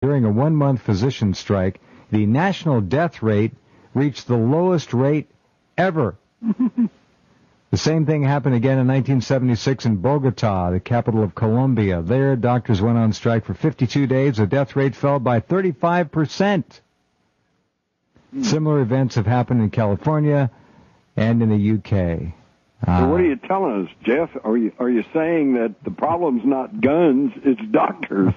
During a one-month physician strike, the national death rate reached the lowest rate ever. The same thing happened again in 1976 in Bogota, the capital of Colombia. There, doctors went on strike for 52 days. The death rate fell by 35%. Similar events have happened in California and in the UK. So what are you telling us, Jeff? Are you saying that the problem's not guns, it's doctors?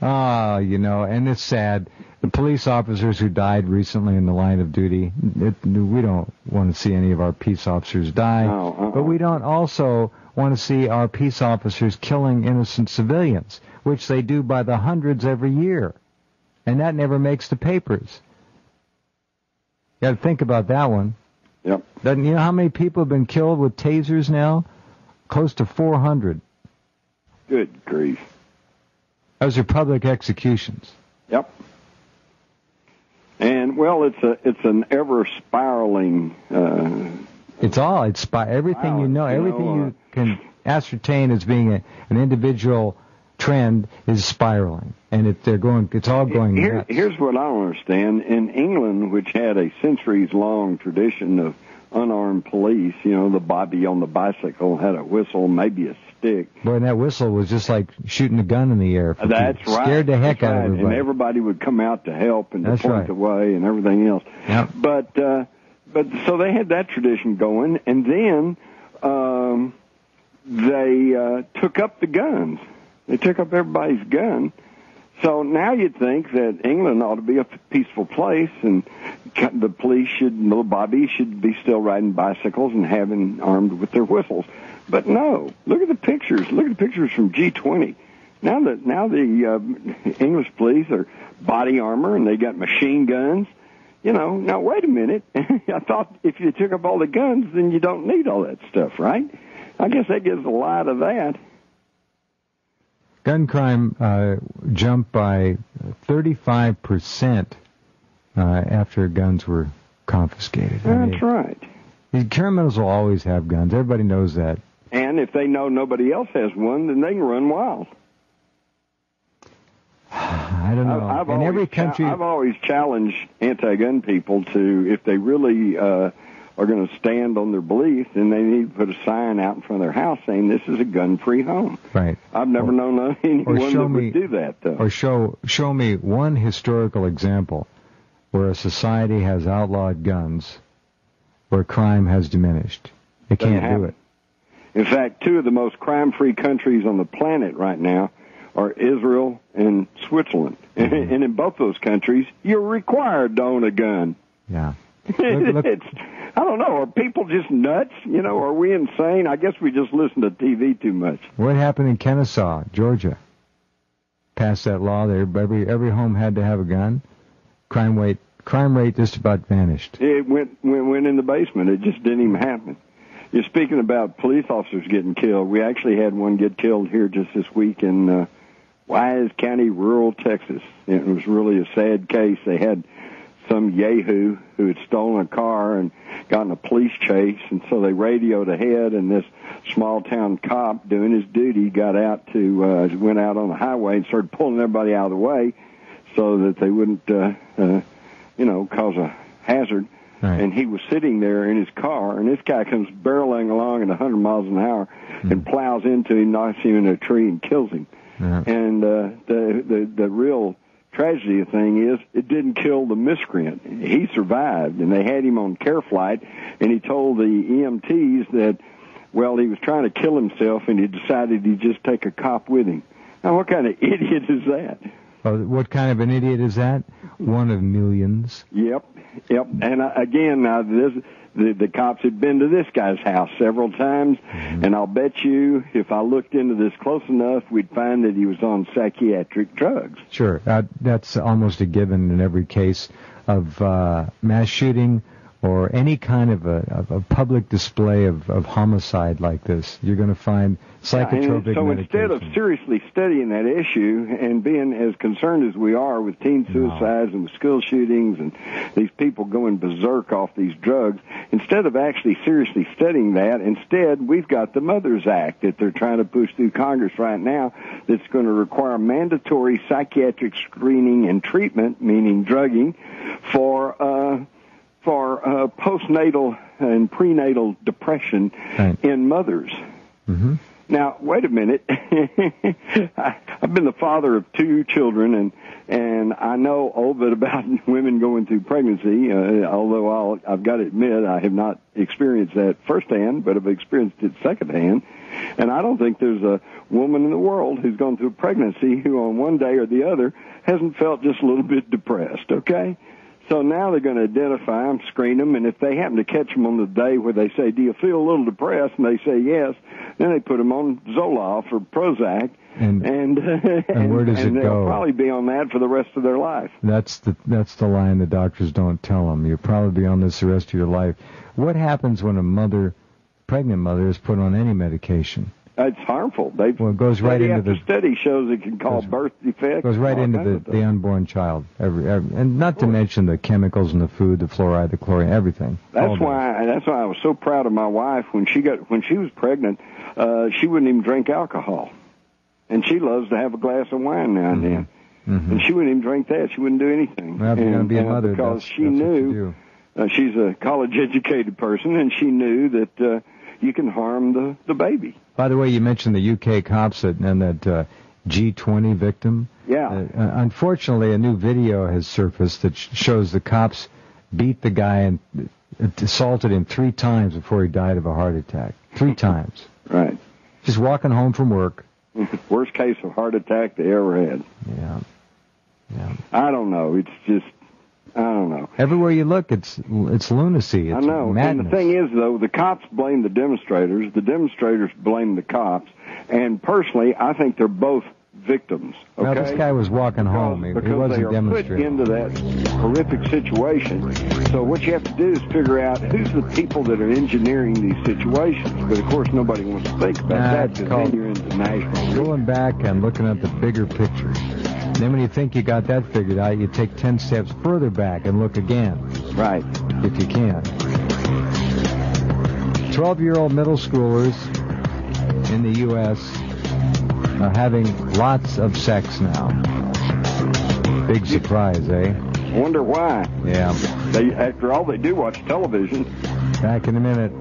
And it's sad. The police officers who died recently in the line of duty, we don't want to see any of our peace officers die, but we don't also want to see our peace officers killing innocent civilians, which they do by the hundreds every year. And that never makes the papers. You got to think about that one. Yep. You know how many people have been killed with tasers now? Close to 400. Good grief. Those are public executions. Yep. And well, it's an ever spiraling. Everything you can ascertain as being an individual trend is spiraling, and it's all going nuts. Here's what I don't understand. In England, which had a centuries-long tradition of unarmed police, the bobby on the bicycle had a whistle, maybe a stick. Boy, and that whistle was just like shooting a gun in the air. That's right. Scared the heck out of everybody. And everybody would come out to help and to point the way and everything else. Yep. But so they had that tradition going, and then they took up the guns. They took up everybody's gun. So now you'd think that England ought to be a peaceful place, and the police the bobbies should be still riding bicycles and having armed with their whistles. But no, look at the pictures. Look at the pictures from G20. Now the English police are body armor and they got machine guns. Now wait a minute. I thought if you took up all the guns, then you don't need all that stuff, right? I guess that gives a lie to that. Gun crime jumped by 35% after guns were confiscated. That's right. These criminals will always have guns. Everybody knows that. And if they know nobody else has one, then they can run wild. I don't know. I've always challenged anti-gun people to, if they really are going to stand on their belief, then they need to put a sign out in front of their house saying this is a gun-free home. Right. I've never known anyone that would do that, though. Or show me one historical example where a society has outlawed guns, where crime has diminished. They can't do it. In fact, two of the most crime-free countries on the planet right now are Israel and Switzerland. Mm-hmm. And in both those countries, you're required to own a gun. Yeah. Look. I don't know. Are people just nuts? Are we insane? I guess we just listen to TV too much. What happened in Kennesaw, Georgia? Passed that law there. Every home had to have a gun. Crime rate just about vanished. It went in the basement. It just didn't even happen. You're speaking about police officers getting killed. We actually had one get killed here just this week in Wise County, rural Texas. It was really a sad case. They had some yahoo who had stolen a car and gotten a police chase, and so they radioed ahead, and this small-town cop doing his duty got out went out on the highway and started pulling everybody out of the way so that they wouldn't, cause a hazard. Right. And he was sitting there in his car, and this guy comes barreling along at 100 miles an hour and plows into him, knocks him in a tree, and kills him. Yeah. And the real tragedy thing is it didn't kill the miscreant. He survived, and they had him on care flight, and he told the EMTs that, well, he was trying to kill himself, and he decided he'd just take a cop with him. Now, what kind of idiot is that? What kind of an idiot is that? One of millions. Yep. And again, now the cops had been to this guy's house several times, and I'll bet you if I looked into this close enough, we'd find that he was on psychiatric drugs. Sure. That's almost a given in every case of mass shooting or any kind of a public display of homicide like this, you're going to find psychotropic so medication. Instead of seriously studying that issue and being as concerned as we are with teen suicides and with school shootings and these people going berserk off these drugs, instead of actually seriously studying that, instead we've got the Mothers Act that they're trying to push through Congress right now that's going to require mandatory psychiatric screening and treatment, meaning drugging, for postnatal and prenatal depression in mothers. Mm-hmm. Now, wait a minute. I've been the father of 2 children, and I know a little bit about women going through pregnancy, although I've got to admit I have not experienced that firsthand, but I've experienced it secondhand. And I don't think there's a woman in the world who's gone through a pregnancy who on one day or the other hasn't felt just a little bit depressed, okay? So now they're going to identify them, screen them, and if they happen to catch them on the day where they say, do you feel a little depressed? And they say yes, then they put them on Zoloft or Prozac, and where does it go? They'll probably be on that for the rest of their life. That's the line the doctors don't tell them. You'll probably be on this the rest of your life. What happens when a pregnant mother is put on any medication? It's harmful. It goes right into the study shows it can cause birth defects. Goes right into the unborn child. And not to mention the chemicals in the food, the fluoride, the chlorine, everything. That's why I was so proud of my wife when she was pregnant. She wouldn't even drink alcohol, and she loves to have a glass of wine now and then. Mm-hmm. And she wouldn't even drink that. She wouldn't do anything. Well, if you're going to be a mother, because she knew she's a college-educated person, and she knew that you can harm the baby. By the way, you mentioned the UK cops and that G20 victim. Yeah. Unfortunately, a new video has surfaced that shows the cops beat the guy and assaulted him 3 times before he died of a heart attack. 3 times. Right. Just walking home from work. Worst case of heart attack they ever had. Yeah. I don't know. It's just, I don't know. Everywhere you look, it's lunacy. It's I know. madness. And the thing is, though, the cops blame the demonstrators blame the cops, and personally, I think they're both victims. Okay? Well, this guy was walking home. He wasn't demonstrating. Because they are put into that horrific situation. So what you have to do is figure out who's the people that are engineering these situations. But, of course, nobody wants to think about that because then you're into national. Going back and looking at the bigger picture. Then when you think you got that figured out, you take 10 steps further back and look again. Right. If you can. 12-year-old middle schoolers in the U.S. are having lots of sex now. Big surprise, eh? Wonder why. Yeah. After all, they do watch television. Back in a minute.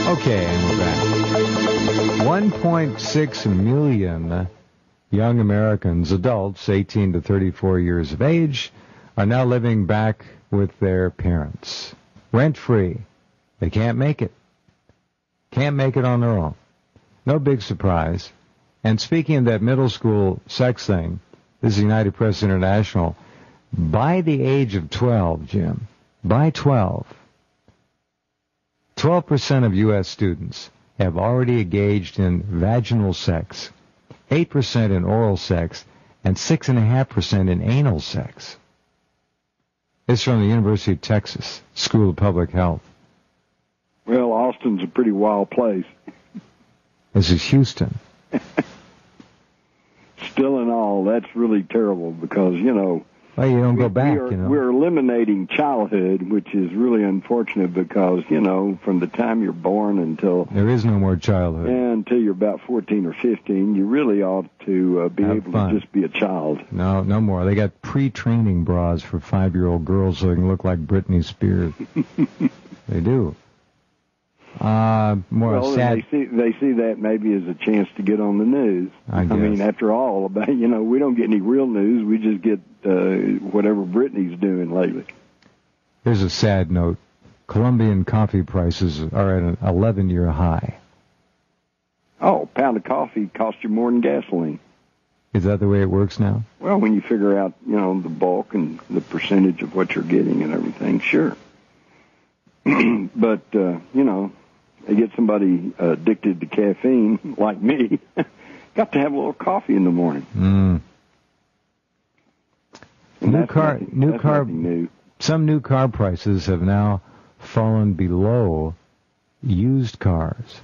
Okay, and we're back. 1.6 million young Americans, adults 18 to 34 years of age, are now living back with their parents. Rent-free. They can't make it. Can't make it on their own. No big surprise. And speaking of that middle school sex thing, this is United Press International. By the age of 12, Jim, by 12% of U.S. students have already engaged in vaginal sex, 8% in oral sex, and 6.5% in anal sex. It's from the University of Texas School of Public Health. Well, Austin's a pretty wild place. This is Houston. Still in all, that's really terrible because, you know, Well, you don't go back, you know. We're eliminating childhood, which is really unfortunate because, you know, from the time you're born until... There is no more childhood. Yeah, until you're about 14 or 15, you really ought to be able to just be a child. No more. They got pre-training bras for 5-year-old girls so they can look like Britney Spears. They do. Sad. They see that maybe as a chance to get on the news. I mean, after all, you know, we don't get any real news. We just get whatever Britney's doing lately. Here's a sad note. Colombian coffee prices are at an 11-year high. Oh, a pound of coffee costs you more than gasoline. Is that the way it works now? Well, when you figure out, you know, the bulk and the percentage of what you're getting and everything, sure. But, you know, they get somebody addicted to caffeine, like me, got to have a little coffee in the morning. Mm. Some new car prices have now fallen below used cars.